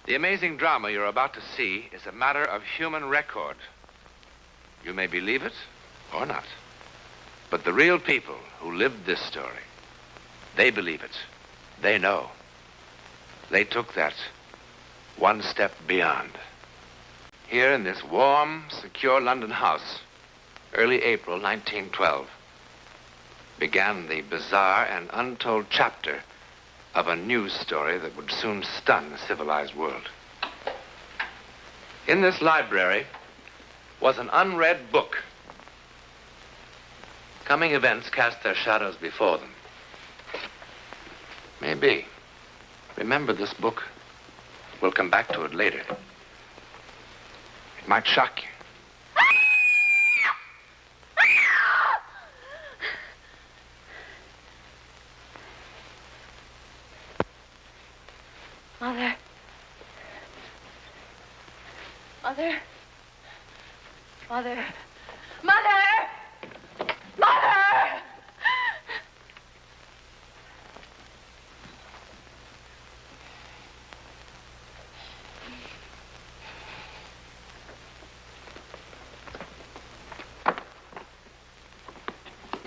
The amazing drama you're about to see is a matter of human record. You may believe it or not. But the real people who lived this story, they believe it. They know. They took that one step beyond. Here in this warm, secure London house, early April 1912, began the bizarre and untold chapter of a news story that would soon stun the civilized world. In this library was an unread book. Coming events cast their shadows before them. Maybe. Remember this book. We'll come back to it later. It might shock you. Mother. Mother. Mother. Mother! Mother!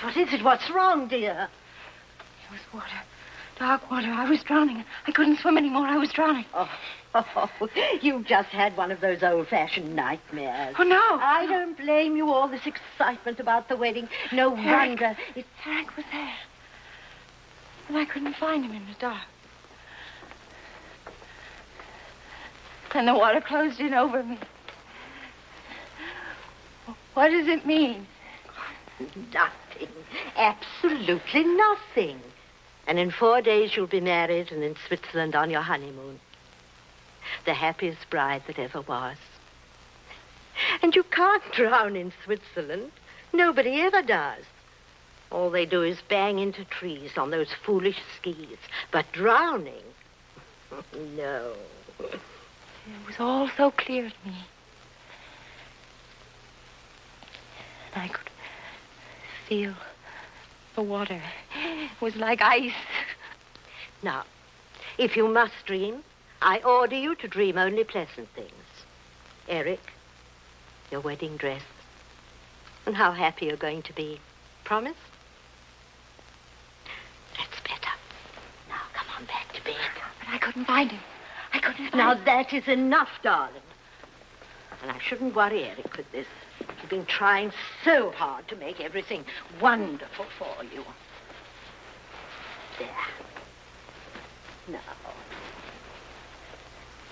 What is it? What's wrong, dear? It was water. Dark water. I was drowning. I couldn't swim anymore. I was drowning. Oh, you've just had one of those old-fashioned nightmares. Oh, no. I don't blame you. All this excitement about the wedding. No wonder. Eric was there. And I couldn't find him in the dark. And the water closed in over me. What does it mean? Nothing. Absolutely nothing. And in 4 days you'll be married and in Switzerland on your honeymoon. The happiest bride that ever was. And you can't drown in Switzerland. Nobody ever does. All they do is bang into trees on those foolish skis. But drowning? No. It was all so clear to me. And I could feel the water. It was like ice. Now, if you must dream, I order you to dream only pleasant things. Eric, your wedding dress, and how happy you're going to be. Promise? That's better. Now, come on back to bed. But I couldn't find him. I couldn't find Now, him. that is enough, darling. And I shouldn't worry Eric with this. He's been trying so hard to make everything wonderful for you. There. Now.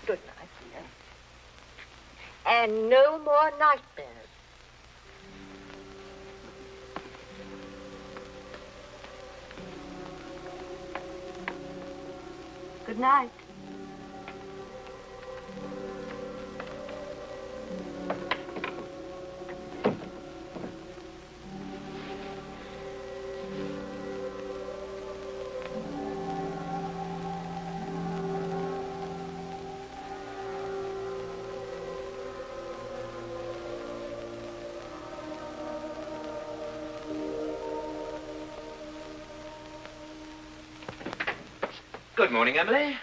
Good night, dear. And no more nightmares. Good night. Good morning, Emily.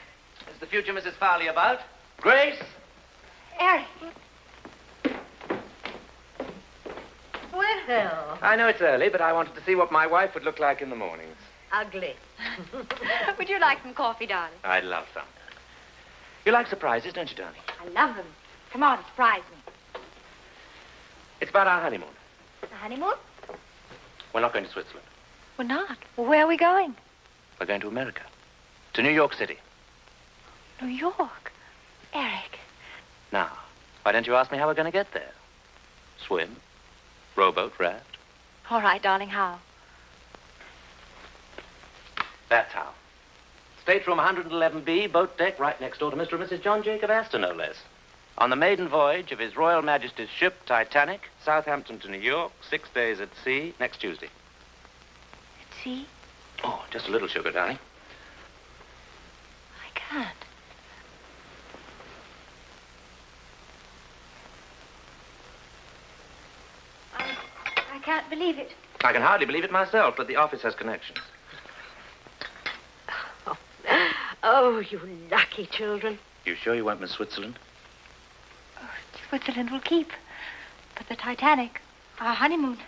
Is the future Mrs. Farley about? Grace? Eric. Well, I know it's early, but I wanted to see what my wife would look like in the mornings. ugly. Would you like some coffee, darling? I'd love some. You like surprises, don't you, darling? I love them. Come on, surprise me. It's about our honeymoon. The honeymoon? We're not going to Switzerland. We're not. Well, where are we going? We're going to America. To New York City. New York. Eric. Now, why don't you ask me how we're going to get there? Swim? Rowboat? Raft? All right, darling, how? That's how. Stateroom 111B, boat deck, right next door to Mr. and Mrs. John Jacob Astor, no less. On the maiden voyage of His Royal Majesty's ship, Titanic, Southampton to New York, 6 days at sea, next Tuesday. At sea? Oh, just a little sugar, darling. I can't. I can't believe it. I can hardly believe it myself, but the office has connections. Oh, you lucky children. You sure you won't miss Switzerland? Oh, Switzerland will keep. But the Titanic, our honeymoon,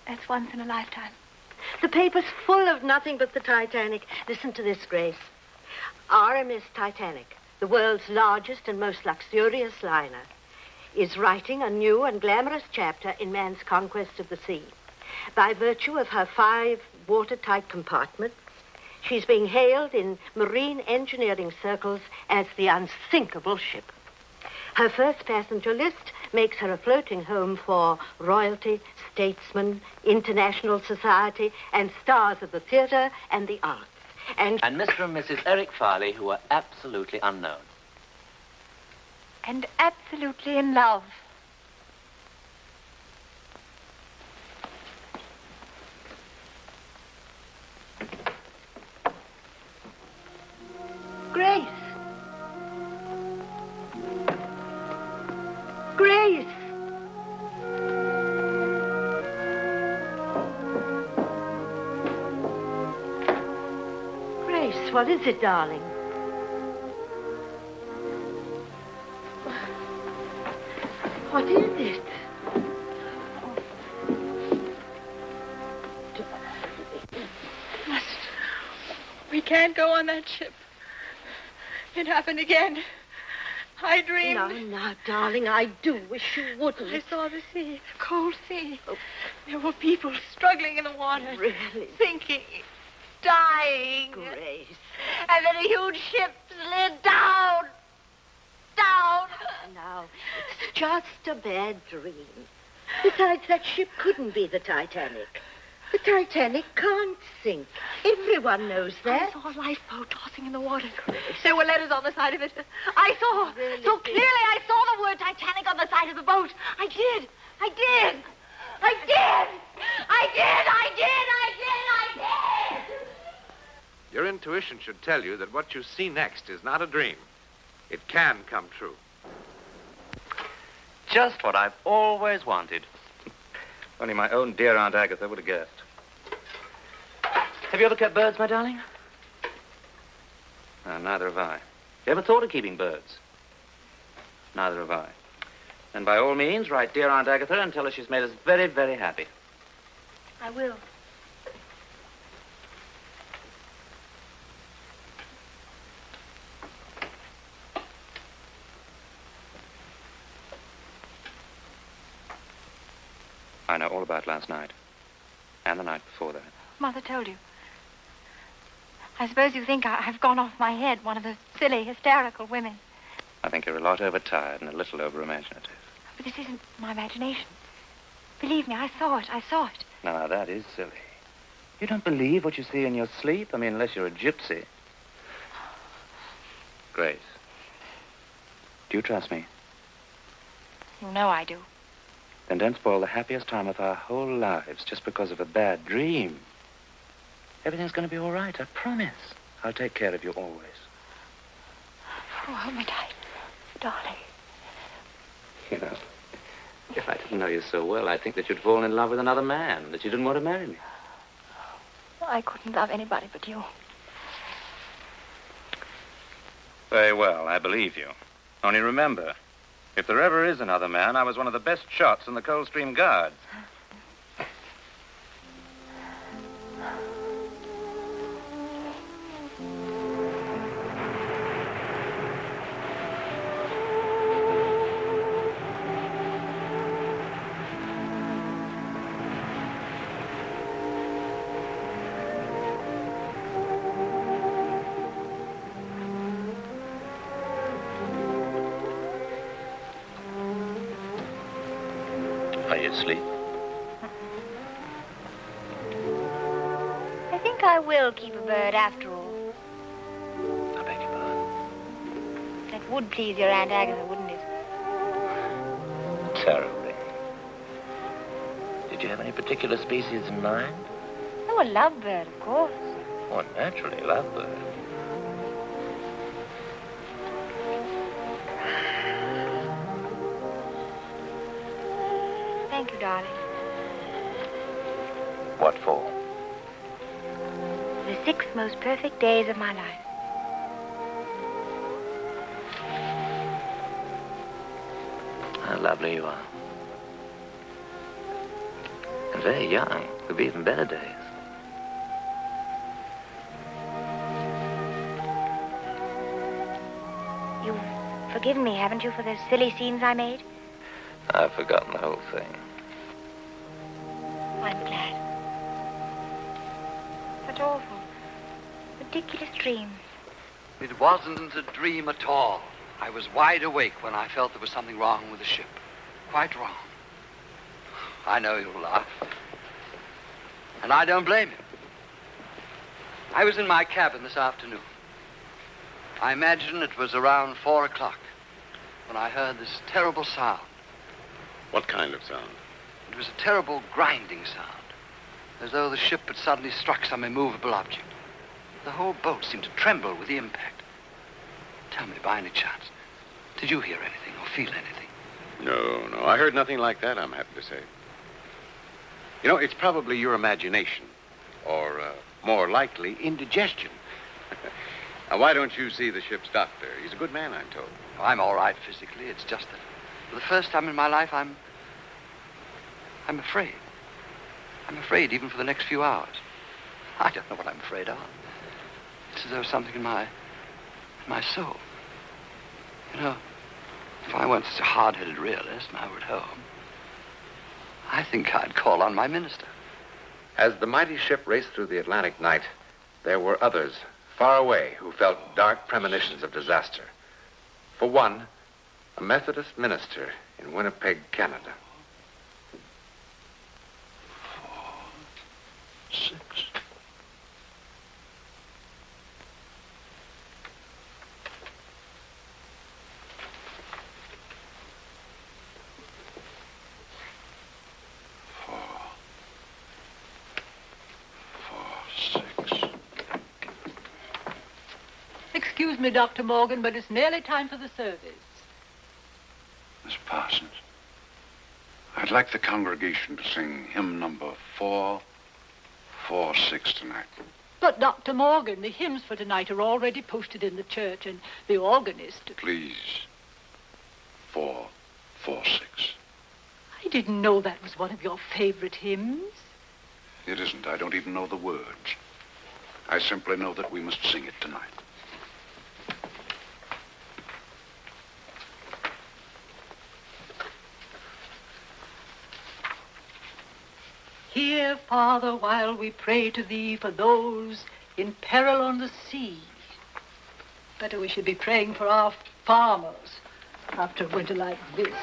that's once in a lifetime. The paper's full of nothing but the Titanic. Listen to this, Grace. RMS Titanic, the world's largest and most luxurious liner, is writing a new and glamorous chapter in man's conquest of the sea. By virtue of her 5 watertight compartments, she's being hailed in marine engineering circles as the unsinkable ship. Her first passenger list makes her a floating home for royalty, statesmen, international society, and stars of the theater and the arts. And Mr. and Mrs. Eric Farley, who are absolutely unknown. And absolutely in love. Grace! Grace! Grace, what is it, darling? What is it? We can't go on that ship. It happened again. I dreamed. Now, darling, I do wish you wouldn't. I saw the sea, the cold sea. Oh. There were people struggling in the water. Really? Sinking, dying. Grace. And then a huge ship slid down. Down. Now, it's just a bad dream. Besides, that ship couldn't be the Titanic. The Titanic can't sink. Everyone knows that. I saw a lifeboat tossing in the water. There were letters on the side of it. I saw. Really? So clearly I saw the word Titanic on the side of the boat. I did. I did. I did. I did. I did. I did. I did. Your intuition should tell you that what you see next is not a dream. It can come true. Just what I've always wanted. Only my own dear Aunt Agatha would have guessed. Have you ever kept birds, my darling? No, neither have I. You ever thought of keeping birds? Neither have I. And by all means, write dear Aunt Agatha and tell her she's made us very, very happy. I will. I know all about last night. And the night before that. Mother told you. I suppose you think I've gone off my head, one of those silly, hysterical women. I think you're a lot overtired and a little over-imaginative. But this isn't my imagination. Believe me, I saw it. I saw it. Now, that is silly. You don't believe what you see in your sleep? I mean, unless you're a gypsy. Grace, do you trust me? You know I do. Then don't spoil the happiest time of our whole lives just because of a bad dream. Everything's going to be all right, I promise. I'll take care of you always. Oh, hold me tight, darling. You know, if I didn't know you so well, I'd think that you'd fallen in love with another man, that you didn't want to marry me. I couldn't love anybody but you. Very well, I believe you. Only remember, if there ever is another man, I was one of the best shots in the Coldstream Guards. Are you asleep? I think I will keep a bird after all. I beg your pardon. That would please your Aunt Agatha, wouldn't it? Terribly. Did you have any particular species in mind? Oh, a lovebird, of course. Oh, naturally, lovebird. Thank you, darling. What for? The 6 most perfect days of my life. How lovely you are. And very young. There'll be even better days. You've forgiven me, haven't you, for the silly scenes I made? I've forgotten the whole thing. I'm glad. Such awful, ridiculous dreams. It wasn't a dream at all. I was wide awake when I felt there was something wrong with the ship. Quite wrong. I know you'll laugh. And I don't blame you. I was in my cabin this afternoon. I imagine it was around 4 o'clock when I heard this terrible sound. What kind of sound? It was a terrible grinding sound, as though the ship had suddenly struck some immovable object. The whole boat seemed to tremble with the impact. Tell me, by any chance, did you hear anything or feel anything? No. I heard nothing like that, I'm happy to say. You know, it's probably your imagination, or more likely, indigestion. Now, why don't you see the ship's doctor? He's a good man, I'm told. Oh, I'm all right physically. It's just that for the first time in my life, I'm afraid. I'm afraid even for the next few hours. I don't know what I'm afraid of. It's as though something in my soul. You know, if I weren't such a hard-headed realist and I were at home, I think I'd call on my minister. As the mighty ship raced through the Atlantic night, there were others far away who felt dark premonitions of disaster. For one, a Methodist minister in Winnipeg, Canada. 4, 6. Excuse me, Dr. Morgan, but it's nearly time for the service. Miss Parsons, I'd like the congregation to sing hymn number 446 tonight. But, Dr. Morgan, the hymns for tonight are already posted in the church, and the organist... Please, 446. I didn't know that was one of your favorite hymns. It isn't. I don't even know the words. I simply know that we must sing it tonight. Hear, Father, while we pray to thee for those in peril on the sea. Better we should be praying for our farmers after a winter like this.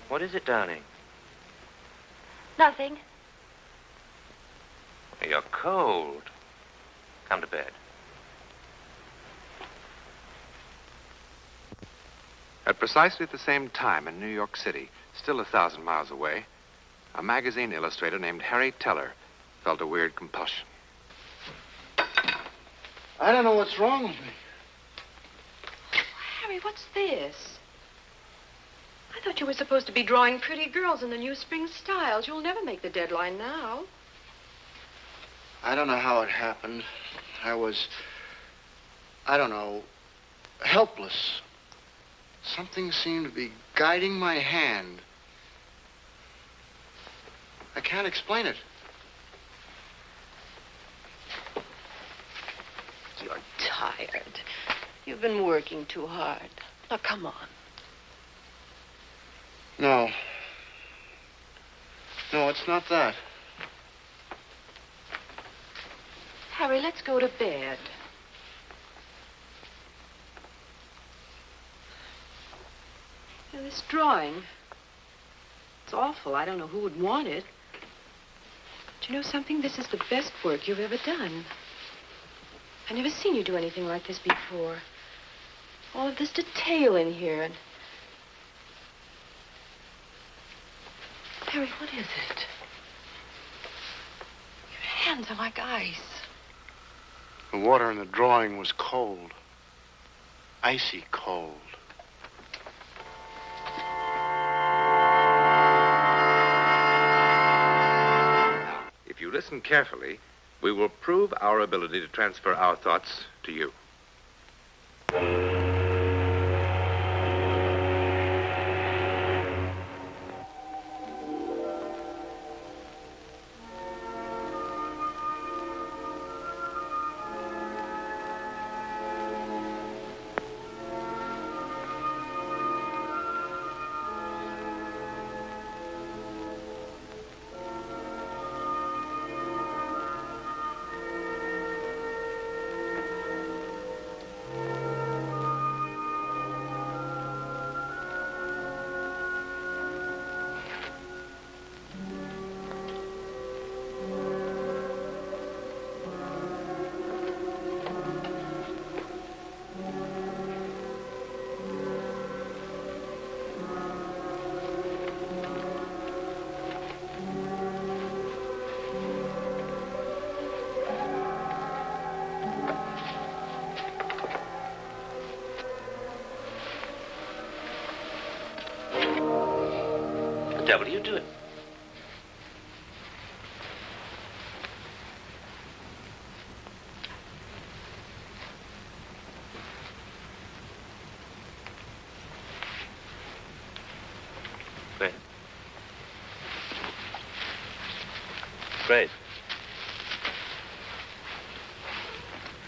What is it, darling? Nothing. You're cold. Come to bed. At precisely the same time in New York City, still 1,000 miles away, a magazine illustrator named Harry Teller felt a weird compulsion. I don't know what's wrong with me. Harry, what's this? I thought you were supposed to be drawing pretty girls in the new spring styles. You'll never make the deadline now. I don't know how it happened. I was, I don't know, helpless. Something seemed to be guiding my hand. I can't explain it. You're tired. You've been working too hard. Now, come on. No. No, it's not that. Harry, let's go to bed. Now, this drawing, it's awful. I don't know who would want it. But you know something? This is the best work you've ever done. I've never seen you do anything like this before. All of this detail in here. And Harry, what is it? Your hands are like ice. The water in the drawing was cold. Icy cold. If you listen carefully, we will prove our ability to transfer our thoughts to you. The devil are you doing? Grace. Grace.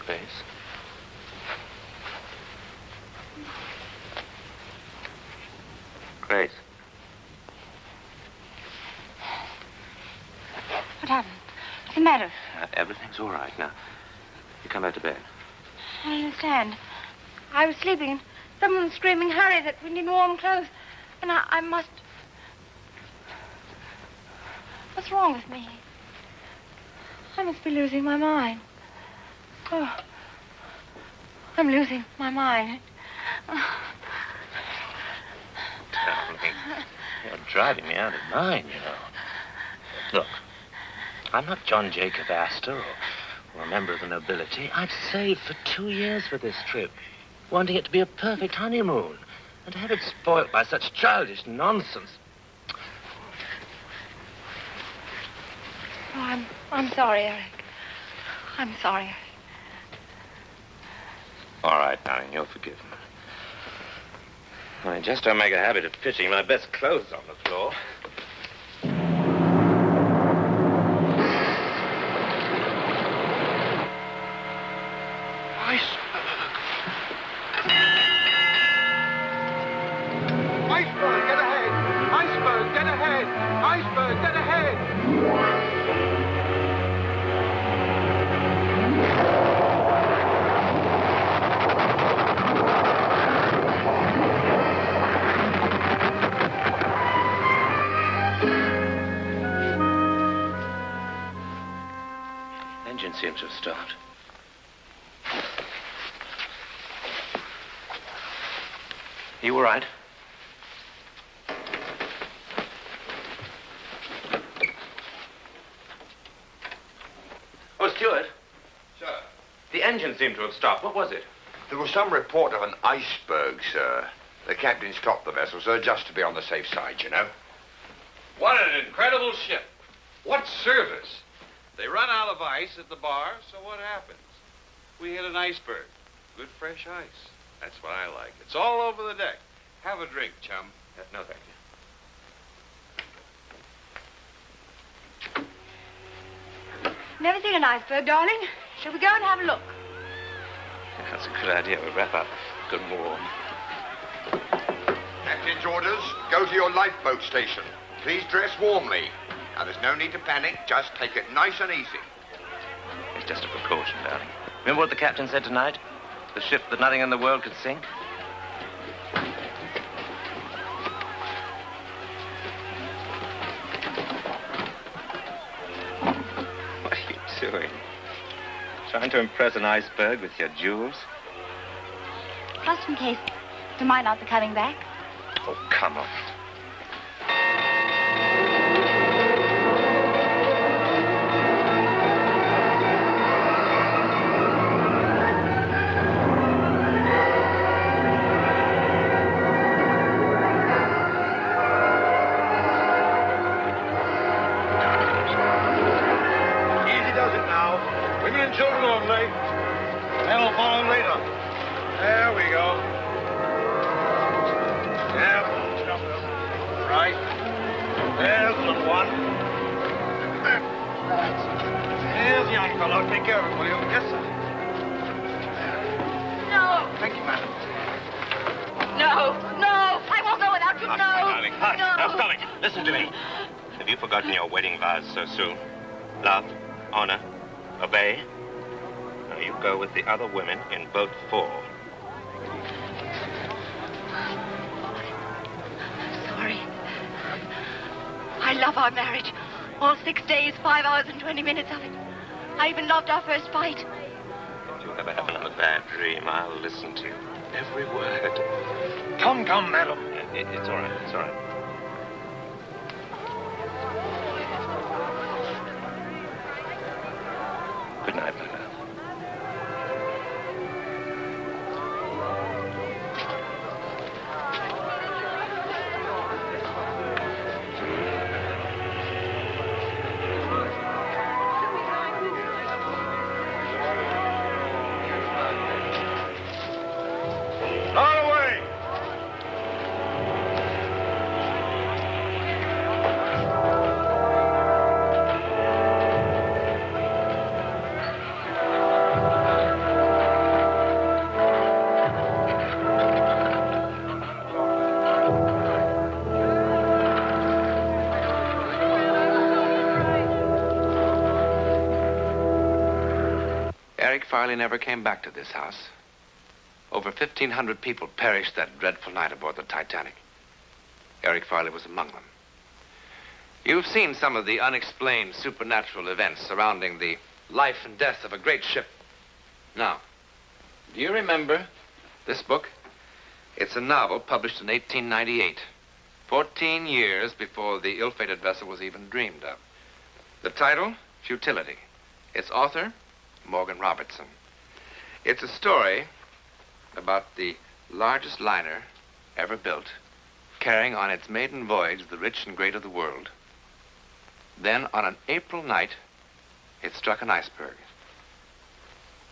Grace. Grace. What happened? What's the matter? Everything's all right now. You come back to bed. I don't understand. I was sleeping and someone was screaming, hurry, that we need warm clothes. And I must... What's wrong with me? I must be losing my mind. Oh, I'm losing my mind. Darling, you're driving me out of mind, you know. Look, I'm not John Jacob Astor or a member of the nobility. I've saved for 2 years for this trip, wanting it to be a perfect honeymoon, and to have it spoilt by such childish nonsense. Oh, I'm sorry, Eric. I'm sorry. All right, darling, you're forgiven. I just don't make a habit of pitching my best clothes on the floor. Iceberg, get ahead! Iceberg, get ahead! Iceberg, get ahead! Engine seems to have stopped. You all right? Oh, Stuart. Sir? The engine seemed to have stopped. What was it? There was some report of an iceberg, sir. The captain stopped the vessel, sir, just to be on the safe side, you know. What an incredible ship. What service. They run out of ice at the bar, so what happens? We hit an iceberg. Good fresh ice. That's what I like. It's all over the deck. Have a drink, chum. No, thank you. Never seen an iceberg, darling. Shall we go and have a look? That's a good idea. We'll wrap up good and warm. Captain's orders, go to your lifeboat station. Please dress warmly. Now, there's no need to panic. Just take it nice and easy. It's just a precaution, darling. Remember what the captain said tonight? The ship that nothing in the world could sink? What are you doing? Trying to impress an iceberg with your jewels? Just in case you might not be coming back. Oh, come on. Easy does it now. Women and children only. Men will follow later. There we go. Yeah, right. There's the little one. There's the young fellow. Take care of him, will you? Yes, sir. No. Thank you, madam. No. No. I won't go without you. Hush, No. my darling, hush. No. Now, stop it. Listen to me. Have you forgotten your wedding vows so soon? Love, honor, obey. Now you go with the other women in boat 4. Sorry. I love our marriage. All 6 days, 5 hours, and 20 minutes of it. I even loved our first fight. If you ever have another bad dream, I'll listen to you. Every word. Come, madam. It's all right. It's all right. Good night, my love. Not away. Eric Farley never came back to this house. Over 1,500 people perished that dreadful night aboard the Titanic. Eric Farley was among them. You've seen some of the unexplained supernatural events surrounding the life and death of a great ship. Now, do you remember this book? It's a novel published in 1898, 14 years before the ill-fated vessel was even dreamed of. The title, Futility. Its author, Morgan Robertson. It's a story about the largest liner ever built, carrying on its maiden voyage the rich and great of the world. Then, on an April night, it struck an iceberg.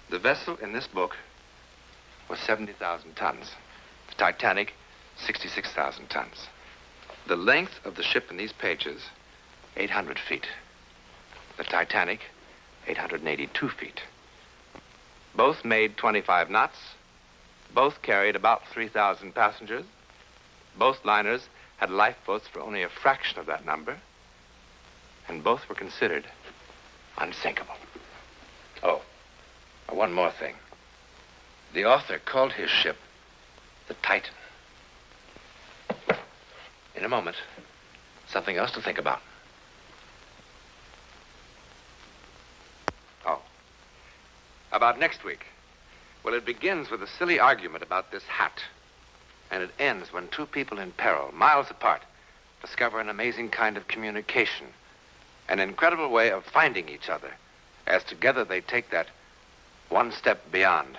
The vessel in this book was 70,000 tons. The Titanic, 66,000 tons. The length of the ship in these pages, 800 feet. The Titanic, 882 feet. Both made 25 knots. Both carried about 3,000 passengers. Both liners had lifeboats for only a fraction of that number. And both were considered unsinkable. Oh, one more thing. The author called his ship the Titan. In a moment, something else to think about. Oh, about next week. Well, it begins with a silly argument about this hat. And it ends when two people in peril, miles apart, discover an amazing kind of communication, an incredible way of finding each other, as together they take that one step beyond.